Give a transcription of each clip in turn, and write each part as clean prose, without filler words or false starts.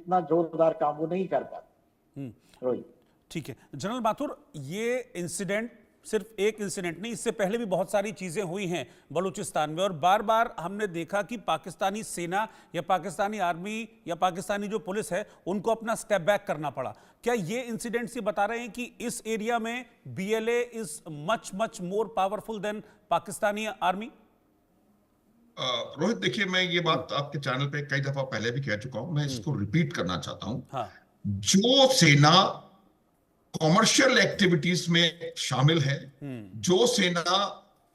इतना जोरदार काम वो नहीं कर पाते। रोहित, ठीक है। जनरल माथुर, ये इंसिडेंट सिर्फ एक इंसिडेंट नहीं, इससे पहले भी बहुत सारी चीजें हुई हैं बलूचिस्तान में, और बार बार हमने देखा कि पाकिस्तानी सेना या पाकिस्तानी आर्मी या पाकिस्तानी जो पुलिस है उनको अपना स्टेप बैक करना पड़ा। क्या ये इंसिडेंट्स ये बता रहे हैं कि इस एरिया में BLA is much much more powerful than Pakistani army? Rohit, देखिए, मैं ये बात आपके चैनल पे कई दफा पहले भी कह चुका हूं, मैं इसको रिपीट करना चाहता हूं। हाँ। जो सेना कॉमर्शियल एक्टिविटीज में शामिल है, जो सेना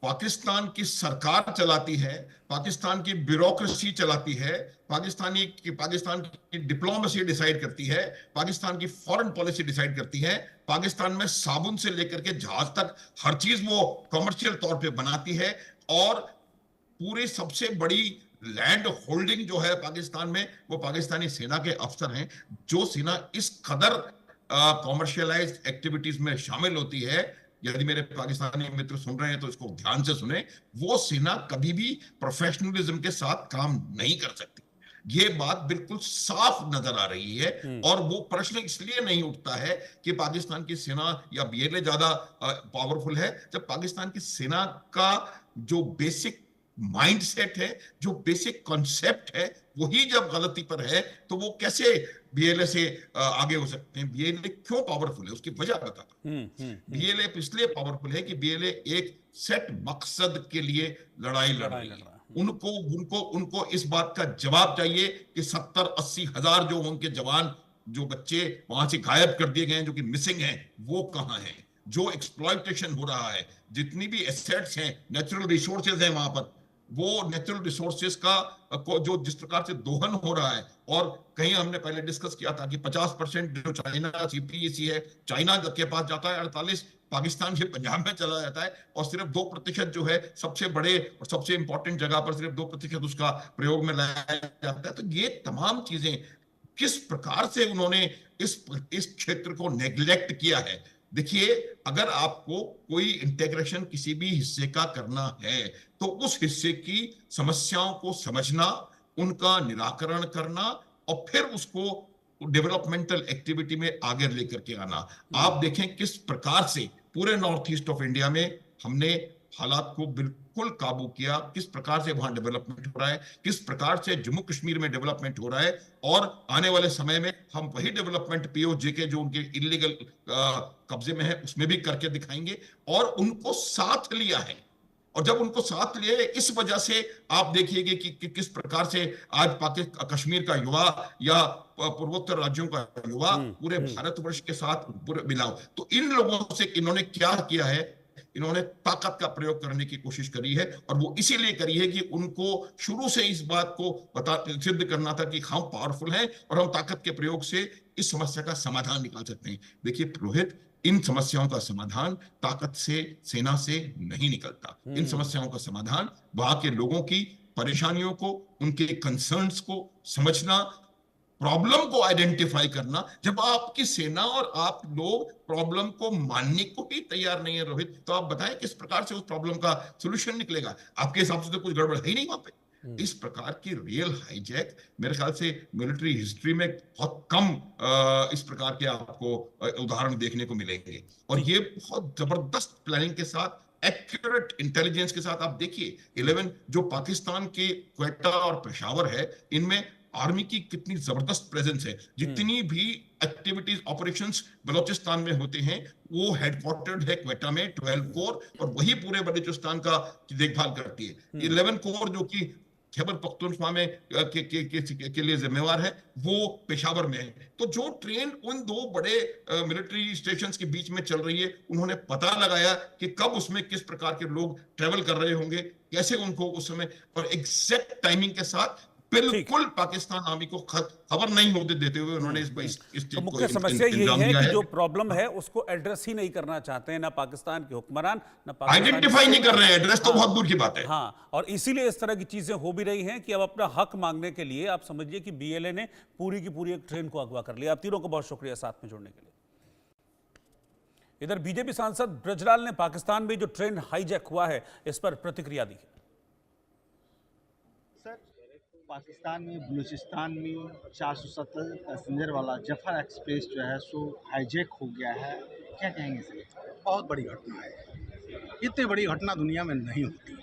पाकिस्तान की सरकार चलाती है, पाकिस्तान की ब्यूरोक्रेसी चलाती है, पाकिस्तान की डिप्लोमेसी डिसाइड करती है, पाकिस्तान की फॉरेन पॉलिसी डिसाइड करती है, पाकिस्तान में साबुन से लेकर के जहाज तक हर चीज वो कमर्शियल तौर पे बनाती है, और पूरी सबसे बड़ी लैंड होल्डिंग जो है पाकिस्तान में वो पाकिस्तानी सेना के अफसर हैं। जो सेना इस कदर कॉमर्शियलाइज्ड एक्टिविटीज में शामिल होती है, यदि मेरे पाकिस्तानी मित्र सुन रहे हैं तो इसको ध्यान से सुने, वो सेना कभी भी प्रोफेशनलिज्म के साथ काम नहीं कर सकती। ये बात बिल्कुल साफ नजर आ रही है, और वो प्रश्न इसलिए नहीं उठता है कि पाकिस्तान की सेना या बीएलए ज्यादा पावरफुल है, जब पाकिस्तान की सेना का जो बेसिक माइंडसेट है, जो बेसिक कॉन्सेप्ट है, वही जब गलती पर है, तो वो कैसे बीएलए से आगे हो सकते हैं? बीएलए क्यों पावरफुल है उसकी वजह बताता हूं। बीएलए इसलिए पावरफुल है कि बीएलए एक सेट मकसद के लिए लड़ाई लड़ रही है। उनको उनको उनको इस बात का जवाब चाहिए कि 70-80 हजार जो उनके जवान, जो बच्चे वहां से गायब कर दिए गए हैं, जो कि मिसिंग हैं, वो कहां हैं? जो एक्सप्लॉयटेशन हो रहा है, जितनी भी एसेट्स हैं, नेचुरल रिसोर्सेज हैं वहां पर, वो नेचुरल रिसोर्सेज का जो जिस प्रकार से दोहन हो रहा है, और कहीं हमने पहले डिस्कस किया था कि 50% जो चाइना सीपीईसी है, चाइना के पास जाता है 48, पाकिस्तान के पंजाब में चला जाता है, और सिर्फ 2% जो है सबसे बड़े और सबसे इंपॉर्टेंट जगह पर सिर्फ 2% उसका प्रयोग में लाया जाता है। तो ये तमाम चीजें किस प्रकार से उन्होंने इस क्षेत्र को नेग्लेक्ट किया है। देखिए, अगर आपको कोई इंटीग्रेशन किसी भी हिस्से का करना है, तो उस हिस्से की समस्याओं को समझना, उनका निराकरण करना, और फिर उसको डेवलपमेंटल एक्टिविटी में आगे लेकर के आना। आप देखें किस प्रकार से पूरे नॉर्थ ईस्ट ऑफ इंडिया में हमने हालात को बिल्कुल काबू किया, किस प्रकार से वहां डेवलपमेंट हो रहा है, किस प्रकार से जम्मू कश्मीर में डेवलपमेंट हो रहा है, और आने वाले समय में हम वही डेवलपमेंट पीओजे के जो उनके इलीगल कब्जे में है उसमें भी करके दिखाएंगे, और उनको साथ लिया है। और जब उनको साथ लिए, इस वजह से आप देखिएगा कि किस प्रकार से आज कश्मीर का युवा या पूर्वोत्तर राज्यों का युवा पूरे भारतवर्ष के साथ पूरे मिलाओ। तो इन लोगों से इन्होंने क्या किया है? इन्होंने ताकत का प्रयोग करने की कोशिश करी है, और वो इसीलिए करी है कि उनको शुरू से इस बात को सिद्ध करना था कि हम पावरफुल हैं और हम ताकत के प्रयोग से इस समस्या का समाधान निकाल सकते हैं। देखिए रोहित, इन समस्याओं का समाधान ताकत से, सेना से नहीं निकलता। इन समस्याओं का समाधान वहां के लोगों की परेशानियों को, उनके कंसर्न्स को समझना, प्रॉब्लम को आइडेंटिफाई करना। जब आपकी सेना और आप लोग प्रॉब्लम को मानने को ही तैयार नहीं है रोहित, तो आप बताएं किस प्रकार से उस प्रॉब्लम का सॉल्यूशन निकलेगा? आपके हिसाब से तो कुछ गड़बड़ है ही नहीं वहां पे। इस प्रकार की रियल हाईजैक मेरे ख्याल से मिलिट्री हिस्ट्री में बहुत कम इस प्रकार के आपको उदाहरण देखने को मिलेंगे, और ये बहुत जबरदस्त प्लानिंग के साथ, एक्यूरेट इंटेलिजेंस के साथ। आप देखिए 11 जो पाकिस्तान के क्वेटा और पेशावर है, इनमें आर्मी की कितनी जबरदस्त प्रेजेंस है। जितनी भी एक्टिविटीज, ऑपरेशंस बलोचिस्तान में होते हैं, वो हेडक्वार्टर्ड है क्वेटा में 12 कोर, और वही पूरे बलूचिस्तान का देखभाल करती है। 11 कोर जो कि खैबर पख्तूनख्वा में के लिए जिम्मेवार है, वो पेशावर में है। तो जो ट्रेन उन दो बड़े मिलिट्री स्टेशंस के बीच में चल रही है, उन्होंने पता लगाया कि कब उसमें किस प्रकार के लोग ट्रेवल कर रहे होंगे, कैसे उनको उस समय, और एग्जैक्ट टाइमिंग के साथ बिल्कुल पाकिस्तान आर्मी को खबर नहीं होते देते हुए उन्होंने इस तो मुख्य समस्या यही है कि जो प्रॉब्लम है उसको एड्रेस ही नहीं करना चाहते हैं, ना पाकिस्तान के हुक्मरान, ना आइडेंटिफाई नहीं कर रहे हैं। एड्रेस तो बहुत दूर की बात है। हाँ, और इसीलिए इस तरह की चीजें हो भी रही हैं कि अब अपना हक मांगने के लिए आप समझिए कि बीएलए ने पूरी की पूरी एक ट्रेन को अगवा कर लिया। आप तीनों को बहुत शुक्रिया साथ में जुड़ने के लिए। इधर बीजेपी सांसद ब्रजलाल ने पाकिस्तान में जो ट्रेन हाईजैक हुआ है इस पर प्रतिक्रिया दी है। पाकिस्तान में बलूचिस्तान में 470 पैसेंजर वाला जफर एक्सप्रेस जो है सो हाईजैक हो गया है, क्या कहेंगे इसे? बहुत बड़ी घटना है। इतनी बड़ी घटना दुनिया में नहीं होती,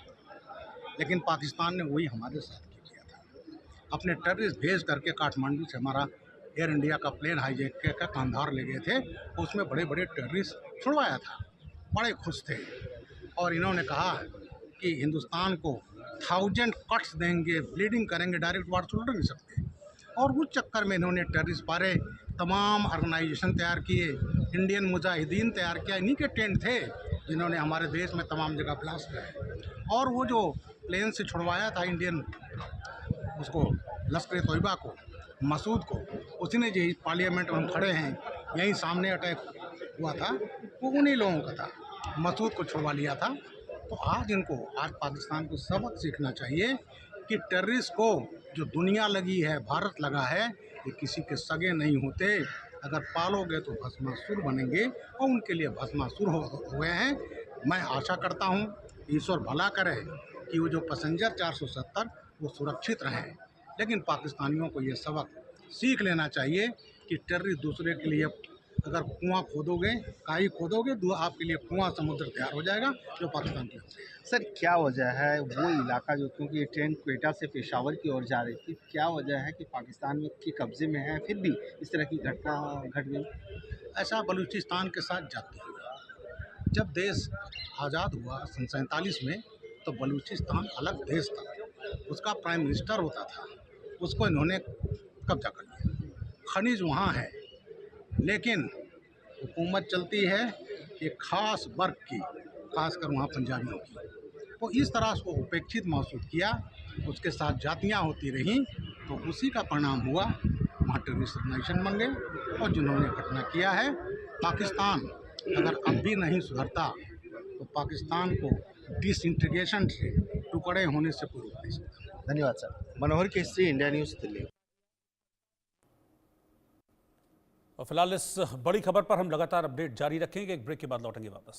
लेकिन पाकिस्तान ने वही हमारे साथ किया था। अपने टेररिस्ट भेज करके काठमांडू से हमारा एयर इंडिया का प्लेन हाईजैक का कांधार ले गए थे, उसमें बड़े बड़े टेररिस्ट छुड़वाया था, बड़े खुश थे। और इन्होंने कहा कि हिंदुस्तान को 1000 कट्स देंगे, ब्लीडिंग करेंगे, डायरेक्ट वार तो लड़ नहीं सकते। और उस चक्कर में इन्होंने टेररिस्ट पारे तमाम ऑर्गेनाइजेशन तैयार किए, इंडियन मुजाहिदीन तैयार किया, इन्हीं के टेंट थे जिन्होंने हमारे देश में तमाम जगह ब्लास्ट किए। और वो जो प्लेन से छुड़वाया था इंडियन उसको लश्कर तोयबा को, मसूद को, उसी ने जो पार्लियामेंट में हम खड़े हैं यहीं सामने अटैक हुआ था, वो उन्हीं लोगों का था, मसूद को छुड़वा लिया था। तो आज पाकिस्तान को सबक सीखना चाहिए कि टेररिस्ट को जो दुनिया लगी है, भारत लगा है, ये किसी के सगे नहीं होते। अगर पालोगे तो भस्मासुर बनेंगे और उनके लिए भस्मासुर हुए हैं। मैं आशा करता हूँ ईश्वर भला करे कि वो जो पैसेंजर 470 वो सुरक्षित रहें। लेकिन पाकिस्तानियों को ये सबक सीख लेना चाहिए कि टेररिस्ट दूसरे के लिए अगर कुआं खोदोगे, काई खोदोगे, आपके लिए कुआं समुद्र तैयार हो जाएगा, जो पाकिस्तान के लिए। सर क्या वजह है वो इलाका जो, क्योंकि ये ट्रेन क्वेटा से पेशावर की ओर जा रही थी, क्या वजह है कि पाकिस्तान में के कब्जे में है, फिर भी इस तरह की घटना घट गई? ऐसा बलूचिस्तान के साथ जाती हुई। जब देश आज़ाद हुआ सन 47 में, तो बलूचिस्तान अलग देश था, उसका प्राइम मिनिस्टर होता था, उसको इन्होंने कब्जा कर लिया। खनिज वहाँ है, लेकिन हुकूमत चलती है एक ख़ास वर्ग की, खासकर वहाँ पंजाबियों की। तो इस तरह से उपेक्षित महसूस किया, उसके साथ जातियाँ होती रहीं, तो उसी का परिणाम हुआ, वहाँ टेररिस्ट ऑर्गेनाइजेशन बन गए। और जिन्होंने घटना किया है, पाकिस्तान अगर अब भी नहीं सुधरता तो पाकिस्तान को डिसइंटीग्रेशन से, टुकड़े होने से कोई रोक नहीं सकता। धन्यवाद सर। मनोहर केसरी, इंडिया न्यूज़, दिल्ली। और फिलहाल इस बड़ी खबर पर हम लगातार अपडेट जारी रखेंगे। एक ब्रेक के बाद लौटेंगे वापस।